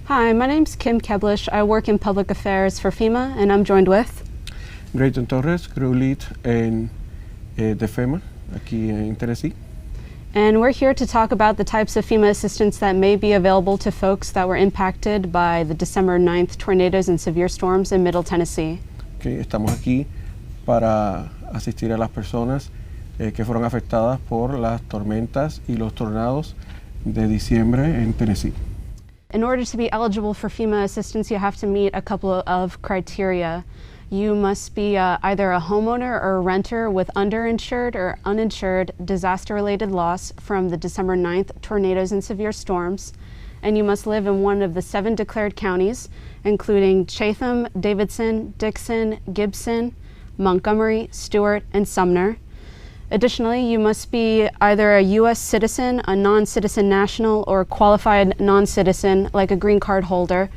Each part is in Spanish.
Hi, my name's Kim Keblish. I work in public affairs for FEMA, and I'm joined with Grayton Torres, Crew Lead de FEMA, aquí en Tennessee. And we're here to talk about the types of FEMA assistance that may be available to folks that were impacted by the December 9th tornadoes and severe storms in Middle Tennessee. Okay, estamos aquí para asistir a las personas que fueron afectadas por las tormentas y los tornados de diciembre en Tennessee. In order to be eligible for FEMA assistance, you have to meet a couple of criteria. You must be either a homeowner or a renter with underinsured or uninsured disaster-related loss from the December 9th tornadoes and severe storms, and you must live in one of the 7 declared counties, including Chatham, Davidson, Dixon, Gibson, Montgomery, Stewart, and Sumner. Additionally, you must be either a U.S. citizen, a non-citizen national, or a qualified non-citizen, like a green card holder,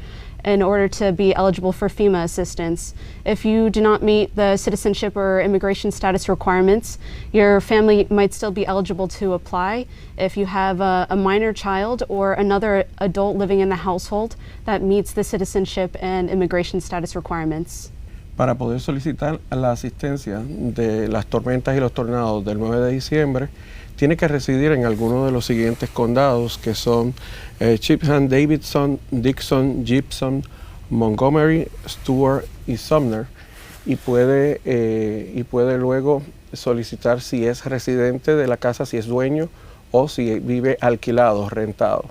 in order to be eligible for FEMA assistance. If you do not meet the citizenship or immigration status requirements, your family might still be eligible to apply if you have a minor child or another adult living in the household that meets the citizenship and immigration status requirements. Para poder solicitar la asistencia de las tormentas y los tornados del 9 de diciembre, tiene que residir en alguno de los siguientes condados, que son Chatham, Davidson, Dixon, Gibson, Montgomery, Stewart y Sumner, y puede luego solicitar si es residente de la casa, si es dueño o si vive alquilado, rentado.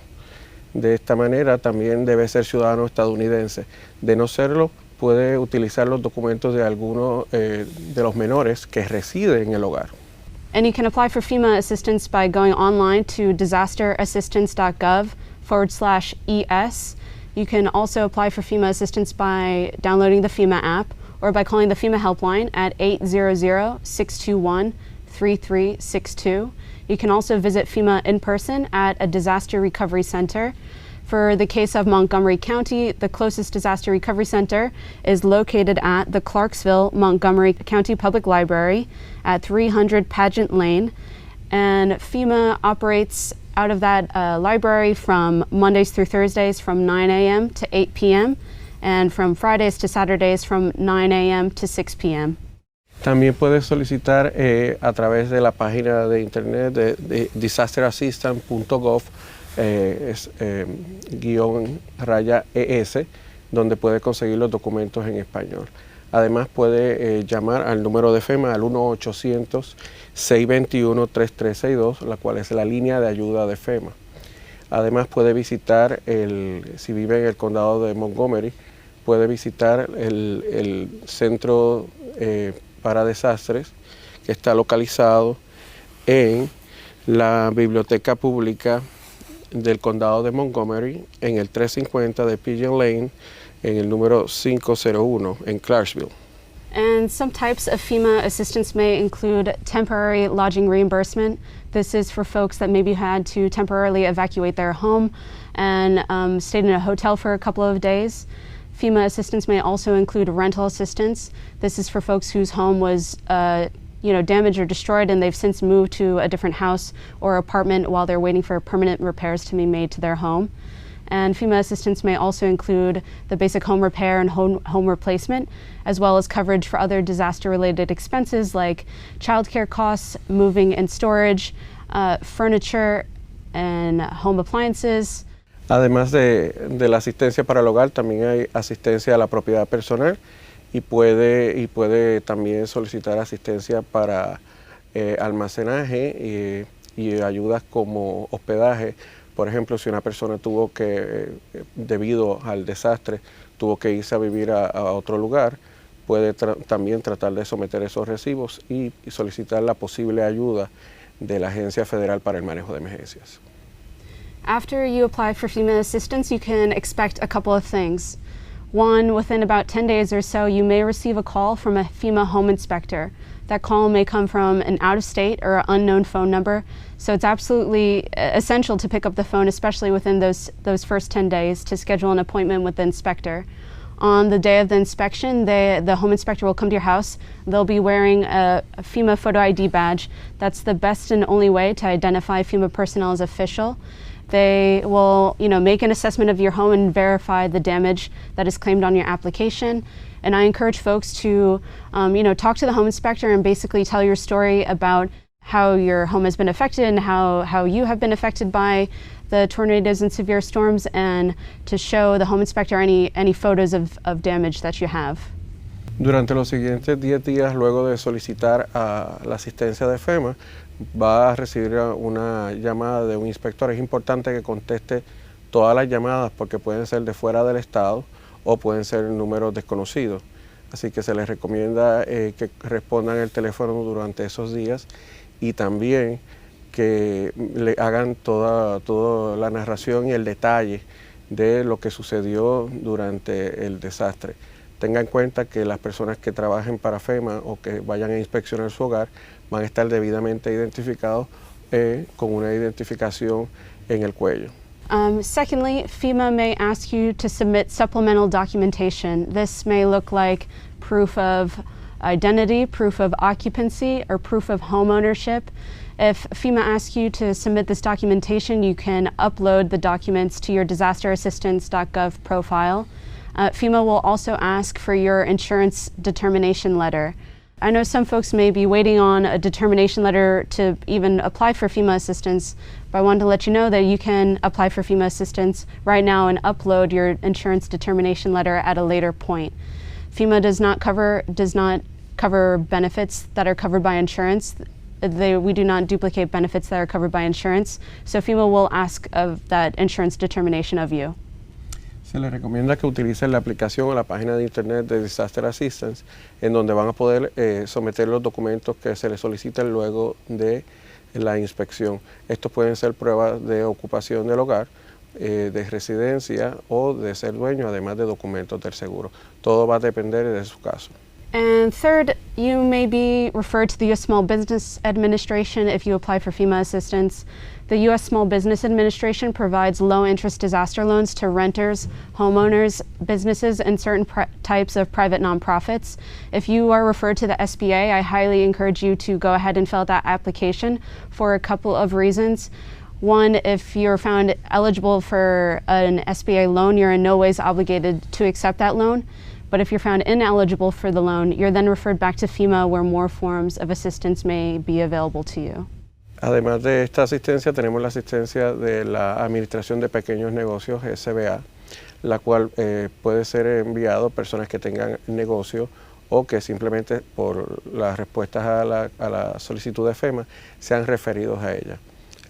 De esta manera también debe ser ciudadano estadounidense. De no serlo, puede utilizar los documentos de alguno de los menores que residen en el hogar. And you can apply for FEMA assistance by going online to disasterassistance.gov/ES. You can also apply for FEMA assistance by downloading the FEMA app or by calling the FEMA helpline at 800-621-3362. You can also visit FEMA in person at a disaster recovery center. For the case of Montgomery County, the closest disaster recovery center is located at the Clarksville Montgomery County Public Library at 300 Pageant Lane. And FEMA operates out of that library from Mondays through Thursdays from 9 a.m. to 8 p.m. and from Fridays to Saturdays from 9 a.m. to 6 p.m. También puede solicitar a través de la página de internet de disasterassistance.gov _ES, donde puede conseguir los documentos en español. Además puede llamar al número de FEMA al 1-800-621-3362, la cual es la línea de ayuda de FEMA. Además puede visitar, si vive en el condado de Montgomery, puede visitar el centro para desastres, que está localizado en la biblioteca pública del condado de Montgomery, en el 350 de Pigeon Lane, en el número 501 en Clarksville. And some types of FEMA assistance may include temporary lodging reimbursement. This is for folks that maybe had to temporarily evacuate their home and stayed in a hotel for a couple of days. FEMA assistance may also include rental assistance. This is for folks whose home was damaged or destroyed and they've since moved to a different house or apartment while they're waiting for permanent repairs to be made to their home. And FEMA assistance may also include the basic home repair and home replacement, as well as coverage for other disaster-related expenses like childcare costs, moving and storage, furniture, and home appliances. Además de la asistencia para el hogar, también hay asistencia a la propiedad personal y puede también solicitar asistencia para almacenaje y ayudas como hospedaje. Por ejemplo, si una persona debido al desastre, tuvo que irse a vivir a otro lugar, puede también tratar de someter esos recibos y solicitar la posible ayuda de la Agencia Federal para el Manejo de Emergencias. After you apply for FEMA assistance, you can expect a couple of things. One, within about 10 days or so, you may receive a call from a FEMA home inspector. That call may come from an out-of-state or unknown phone number, so it's absolutely essential to pick up the phone, especially within those first 10 days, to schedule an appointment with the inspector. On the day of the inspection, the home inspector will come to your house. They'll be wearing a FEMA photo ID badge. That's the best and only way to identify FEMA personnel as official. They will, make an assessment of your home and verify the damage that is claimed on your application. And I encourage folks to, talk to the home inspector and basically tell your story about how your home has been affected and how you have been affected by the tornadoes and severe storms, and to show the home inspector any photos of damage that you have. Durante los siguientes 10 días, luego de solicitar la asistencia de FEMA, va a recibir una llamada de un inspector. Es importante que conteste todas las llamadas porque pueden ser de fuera del estado o pueden ser números desconocidos. Así que se les recomienda que respondan el teléfono durante esos días y también que le hagan toda la narración y el detalle de lo que sucedió durante el desastre. Tenga en cuenta que las personas que trabajen para FEMA o que vayan a inspeccionar su hogar van a estar debidamente identificados con una identificación en el cuello. Secondly, FEMA may ask you to submit supplemental documentation. This may look like proof of identity, proof of occupancy, or proof of home ownership. If FEMA asks you to submit this documentation, you can upload the documents to your disasterassistance.gov profile. FEMA will also ask for your insurance determination letter. I know some folks may be waiting on a determination letter to even apply for FEMA assistance, but I wanted to let you know that you can apply for FEMA assistance right now and upload your insurance determination letter at a later point. FEMA does not cover benefits that are covered by insurance. We do not duplicate benefits that are covered by insurance, so FEMA will ask of that insurance determination of you. Se les recomienda que utilicen la aplicación o la página de internet de Disaster Assistance, en donde van a poder someter los documentos que se les soliciten luego de la inspección. Estos pueden ser pruebas de ocupación del hogar, de residencia o de ser dueño, además de documentos del seguro. Todo va a depender de su caso. And third, you may be referred to the U.S. Small Business Administration if you apply for FEMA assistance. The U.S. Small Business Administration provides low-interest disaster loans to renters, homeowners, businesses, and certain types of private nonprofits. If you are referred to the SBA, I highly encourage you to go ahead and fill out that application for a couple of reasons. One, if you're found eligible for an SBA loan, you're in no ways obligated to accept that loan. But if you're found ineligible for the loan, you're then referred back to FEMA, where more forms of assistance may be available to you. Además de esta asistencia, tenemos la asistencia de la Administración de Pequeños Negocios, SBA, la cual puede ser enviado a personas que tengan negocio o que simplemente por las respuestas a la solicitud de FEMA sean referidos a ella.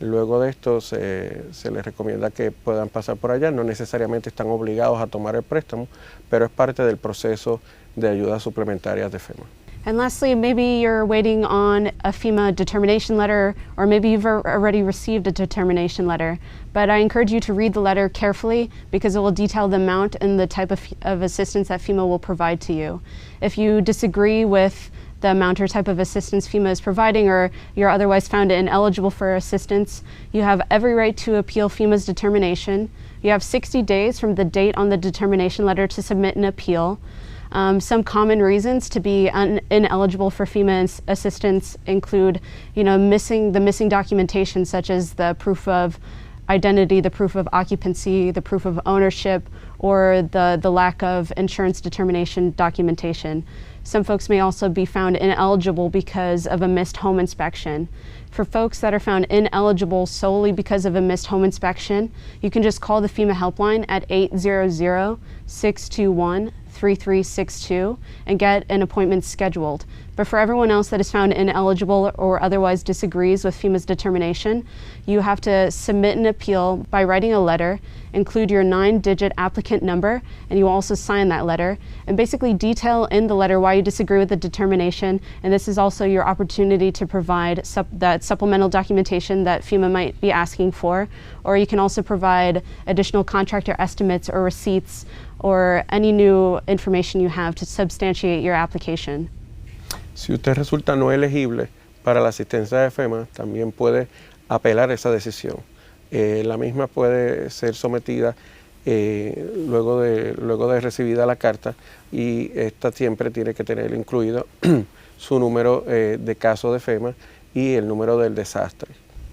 Luego de esto se les recomienda que puedan pasar por allá, no necesariamente están obligados a tomar el préstamo, pero es parte del proceso de ayudas suplementarias de FEMA. And lastly, maybe you're waiting on a FEMA determination letter, or maybe you've already received a determination letter. But I encourage you to read the letter carefully because it will detail the amount and the type of assistance that FEMA will provide to you. If you disagree with the amount or type of assistance FEMA is providing, or you're otherwise found ineligible for assistance, you have every right to appeal FEMA's determination. You have 60 days from the date on the determination letter to submit an appeal. Some common reasons to be ineligible for FEMA assistance include, missing documentation such as the proof of identity, the proof of occupancy, the proof of ownership, or the lack of insurance determination documentation. Some folks may also be found ineligible because of a missed home inspection. For folks that are found ineligible solely because of a missed home inspection, you can just call the FEMA helpline at 800-621-3362 and get an appointment scheduled. But for everyone else that is found ineligible or otherwise disagrees with FEMA's determination, you have to submit an appeal by writing a letter, include your 9-digit applicant number, and you also sign that letter, and basically detail in the letter why you disagree with the determination. And this is also your opportunity to provide that supplemental documentation that FEMA might be asking for, or you can also provide additional contractor estimates or receipts or any new information you have to substantiate your application. Si usted resulta no elegible para la asistencia de FEMA, también puede apelar esa decisión. La misma puede ser sometida luego de recibida la carta, y esta siempre tiene que tener incluido su número de caso de FEMA y el número del desastre.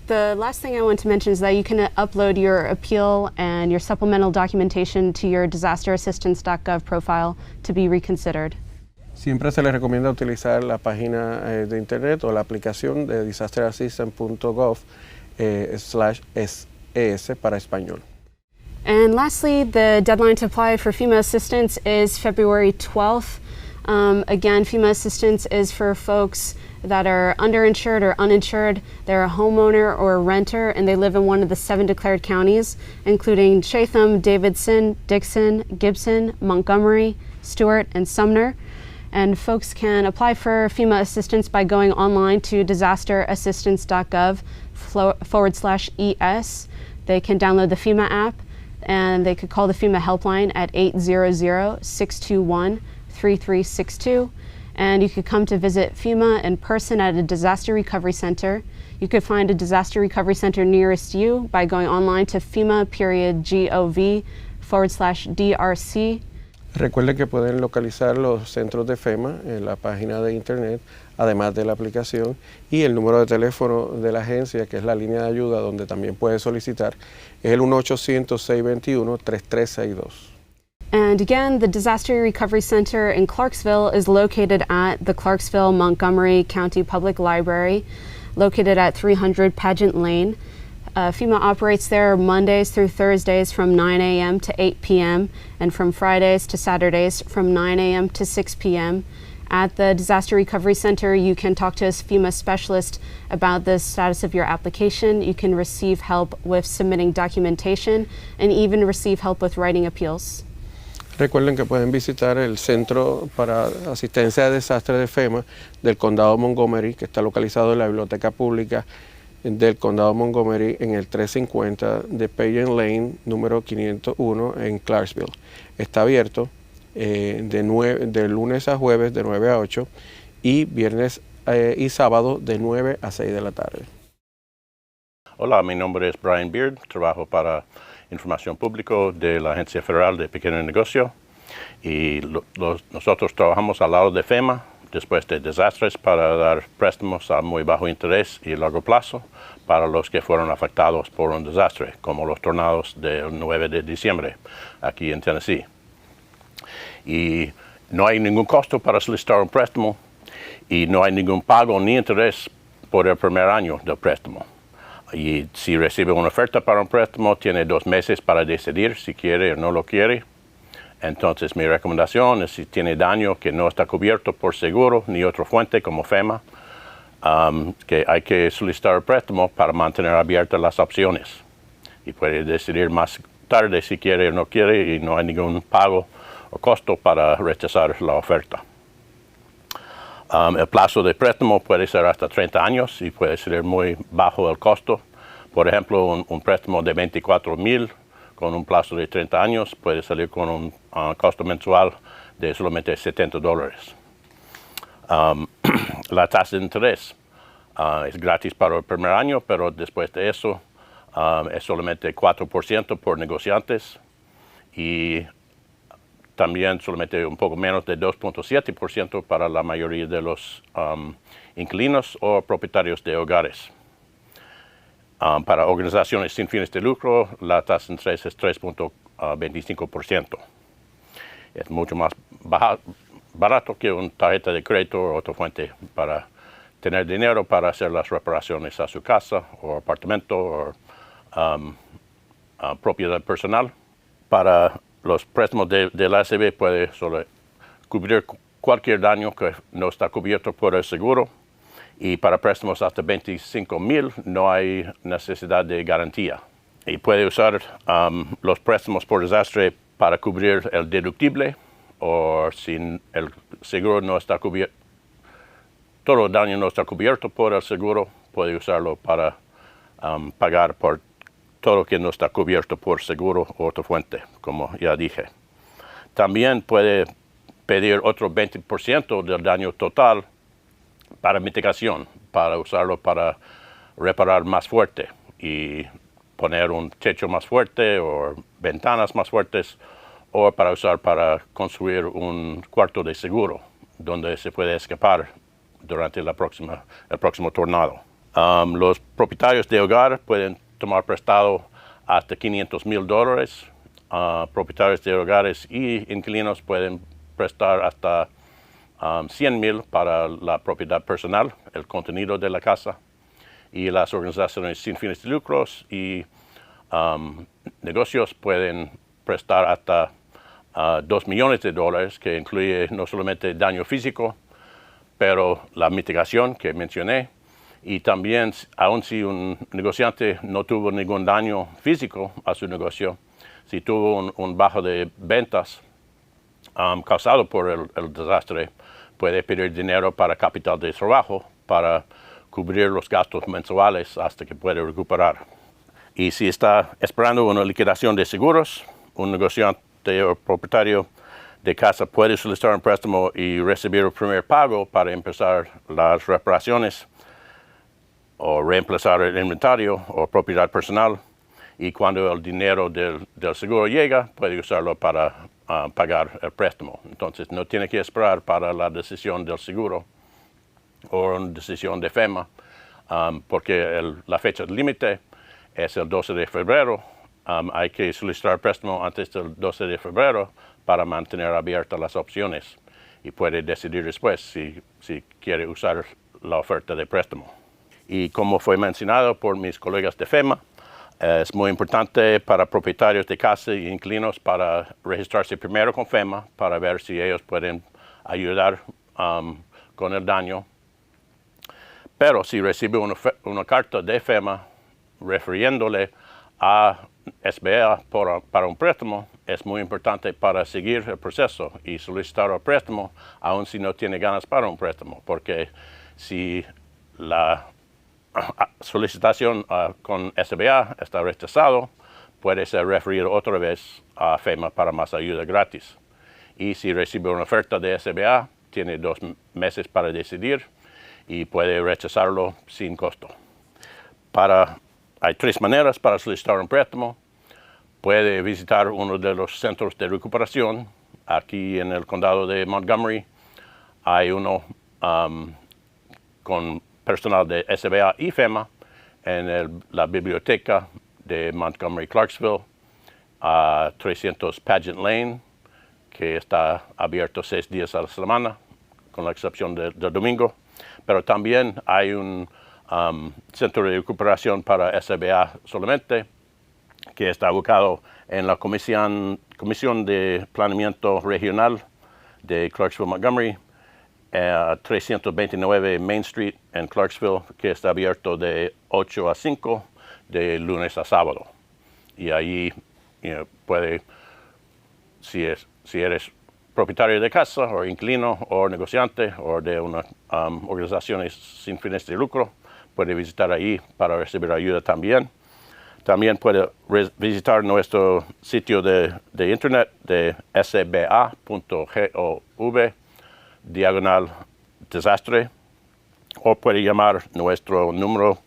The last thing I want to mention is that you can upload your appeal and your supplemental documentation to your disasterassistance.gov profile to be reconsidered. Siempre se les recomienda utilizar la página de internet o la aplicación de disasterassistance.gov/es para español. And lastly, the deadline to apply for FEMA assistance is February 12th. Again, FEMA assistance is for folks that are underinsured or uninsured. They're a homeowner or a renter, and they live in one of the 7 declared counties, including Chatham, Davidson, Dixon, Gibson, Montgomery, Stewart, and Sumner. And folks can apply for FEMA assistance by going online to disasterassistance.gov/ES. They can download the FEMA app, and they could call the FEMA helpline at 800-621-3362. And you could come to visit FEMA in person at a disaster recovery center. You could find a disaster recovery center nearest you by going online to FEMA.gov/DRC. Recuerden que pueden localizar los centros de FEMA en la página de internet, además de la aplicación, y el número de teléfono de la agencia, que es la línea de ayuda donde también puede solicitar, es el 1-800-621-3362. And again, the Disaster Recovery Center in Clarksville is located at the Clarksville Montgomery County Public Library, located at 300 Pageant Lane. FEMA operates there Mondays through Thursdays from 9 a.m. to 8 p.m. and from Fridays to Saturdays from 9 a.m. to 6 p.m. At the Disaster Recovery Center, you can talk to a FEMA specialist about the status of your application. You can receive help with submitting documentation and even receive help with writing appeals. Recuerden que pueden visitar el Centro para Asistencia de Desastres de FEMA del Condado Montgomery, que está localizado en la Biblioteca Pública del Condado Montgomery en el 350 de Pageant Lane, número 501 en Clarksville. Está abierto de lunes a jueves de 9 a 8 y viernes y sábado de 9 a 6 de la tarde. Hola, mi nombre es Brian Beard, trabajo para Información Pública de la Agencia Federal de Pequeño Negocio, y nosotros trabajamos al lado de FEMA después de desastres para dar préstamos a muy bajo interés y largo plazo para los que fueron afectados por un desastre, como los tornados del 9 de diciembre aquí en Tennessee. Y no hay ningún costo para solicitar un préstamo y no hay ningún pago ni interés por el primer año del préstamo. Y si recibe una oferta para un préstamo, tiene 2 meses para decidir si quiere o no lo quiere. Entonces mi recomendación es, si tiene daño que no está cubierto por seguro ni otra fuente como FEMA, que hay que solicitar el préstamo para mantener abiertas las opciones. Y puede decidir más tarde si quiere o no quiere, y no hay ningún pago o costo para rechazar la oferta. El plazo de préstamo puede ser hasta 30 años y puede ser muy bajo el costo. Por ejemplo, un préstamo de $24,000 con un plazo de 30 años puede salir con un costo mensual de solamente $70. La tasa de interés es gratis para el primer año, pero después de eso es solamente 4% por negociantes y también solamente un poco menos de 2.7% para la mayoría de los inquilinos o propietarios de hogares. Para organizaciones sin fines de lucro, la tasa de interés es 3.25%. Es mucho más barato que una tarjeta de crédito o otra fuente para tener dinero para hacer las reparaciones a su casa o apartamento o propiedad personal. Para los préstamos de la ACB puede solo cubrir cualquier daño que no está cubierto por el seguro, y para préstamos hasta $25,000 no hay necesidad de garantía. Y puede usar los préstamos por desastre para cubrir el deductible, o si el seguro no está cubierto, todo el daño no está cubierto por el seguro, puede usarlo para pagar por todo lo que no está cubierto por seguro o otra fuente, como ya dije. También puede pedir otro 20% del daño total para mitigación, para usarlo para reparar más fuerte. Y poner un techo más fuerte o ventanas más fuertes, o para usar para construir un cuarto de seguro donde se puede escapar durante el próximo tornado. Los propietarios de hogar pueden tomar prestado hasta $500,000. Propietarios de hogares y inquilinos pueden prestar hasta $100,000 para la propiedad personal, el contenido de la casa. Y las organizaciones sin fines de lucros y negocios pueden prestar hasta $2 millones, que incluye no solamente daño físico, pero la mitigación que mencioné. Y también, aun si un negociante no tuvo ningún daño físico a su negocio, si tuvo un bajo de ventas causado por el desastre, puede pedir dinero para capital de trabajo para cubrir los gastos mensuales hasta que puede recuperar. Y si está esperando una liquidación de seguros, un negociante o propietario de casa puede solicitar un préstamo y recibir el primer pago para empezar las reparaciones o reemplazar el inventario o propiedad personal. Y cuando el dinero del seguro llega, puede usarlo para pagar el préstamo. Entonces no tiene que esperar para la decisión del seguro o una decisión de FEMA, porque la fecha límite es el 12 de febrero. Hay que solicitar préstamo antes del 12 de febrero para mantener abiertas las opciones y puede decidir después si quiere usar la oferta de préstamo. Y como fue mencionado por mis colegas de FEMA, es muy importante para propietarios de casa y inquilinos para registrarse primero con FEMA para ver si ellos pueden ayudar con el daño. Pero si recibe una carta de FEMA refiriéndole a SBA para un préstamo, es muy importante para seguir el proceso y solicitar el préstamo, aun si no tiene ganas para un préstamo, porque si la solicitación con SBA está rechazado, puede ser referido otra vez a FEMA para más ayuda gratis. Y si recibe una oferta de SBA, tiene 2 meses para decidir y puede rechazarlo sin costo. Hay 3 maneras para solicitar un préstamo. Puede visitar uno de los centros de recuperación. Aquí en el condado de Montgomery hay uno con personal de SBA y FEMA en la biblioteca de Montgomery, Clarksville, a 300 Pageant Lane, que está abierto 6 días a la semana, con la excepción del domingo. Pero también hay un centro de recuperación para SBA solamente, que está ubicado en la Comisión de Planeamiento Regional de Clarksville, Montgomery, 329 Main Street en Clarksville, que está abierto de 8 a 5 de lunes a sábado. Y allí puede, si eres propietario de casa o inquilino o negociante o de una organización sin fines de lucro, puede visitar allí para recibir ayuda también. También puede visitar nuestro sitio de internet de sba.gov/desastre, o puede llamar nuestro número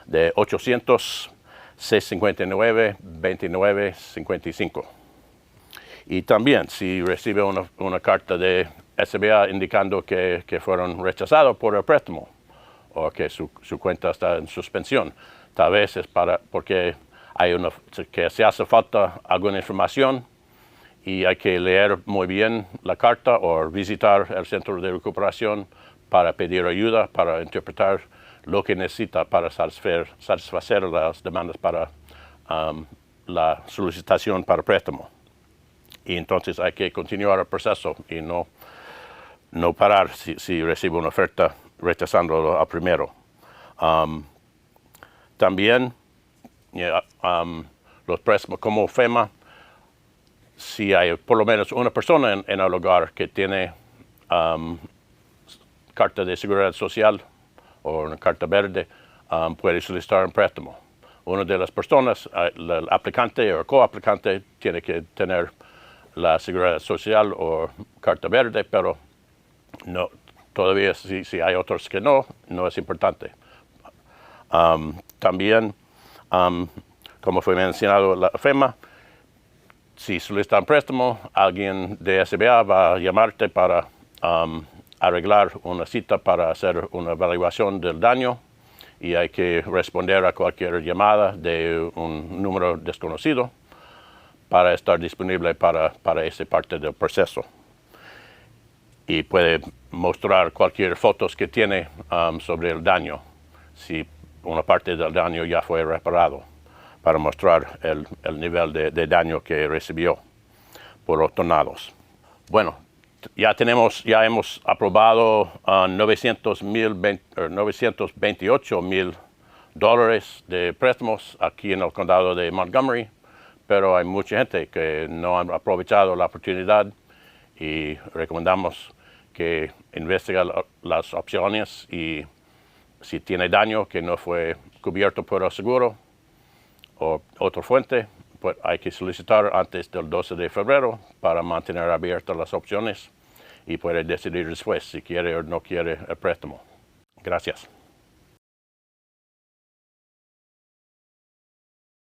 de 800-659-2955. Y también, si recibe una carta de SBA indicando que fueron rechazados por el préstamo o que su cuenta está en suspensión, tal vez es porque que se hace falta alguna información y hay que leer muy bien la carta o visitar el centro de recuperación para pedir ayuda, para interpretar lo que necesita para satisfacer las demandas para la solicitación para préstamo. Y entonces hay que continuar el proceso y no parar si recibe una oferta rechazándolo a primero. También los préstamos como FEMA, si hay por lo menos una persona en el hogar que tiene carta de seguridad social o una carta verde, puede solicitar un préstamo. Una de las personas, el aplicante o coaplicante, tiene que tener la seguridad social o carta verde, pero no, todavía si hay otros que no es importante. También como fue mencionado la FEMA, si solicitas un préstamo, alguien de SBA va a llamarte para arreglar una cita para hacer una evaluación del daño y hay que responder a cualquier llamada de un número desconocido para estar disponible para esa parte del proceso. Y puede mostrar cualquier fotos que tiene sobre el daño, si una parte del daño ya fue reparado, para mostrar el nivel de daño que recibió por los tornados. Bueno, ya hemos aprobado $928,000 de préstamos aquí en el condado de Montgomery, pero hay mucha gente que no han aprovechado la oportunidad y recomendamos que investigue las opciones y si tiene daño que no fue cubierto por el seguro o otra fuente, pues hay que solicitar antes del 12 de febrero para mantener abiertas las opciones y puede decidir después si quiere o no quiere el préstamo. Gracias.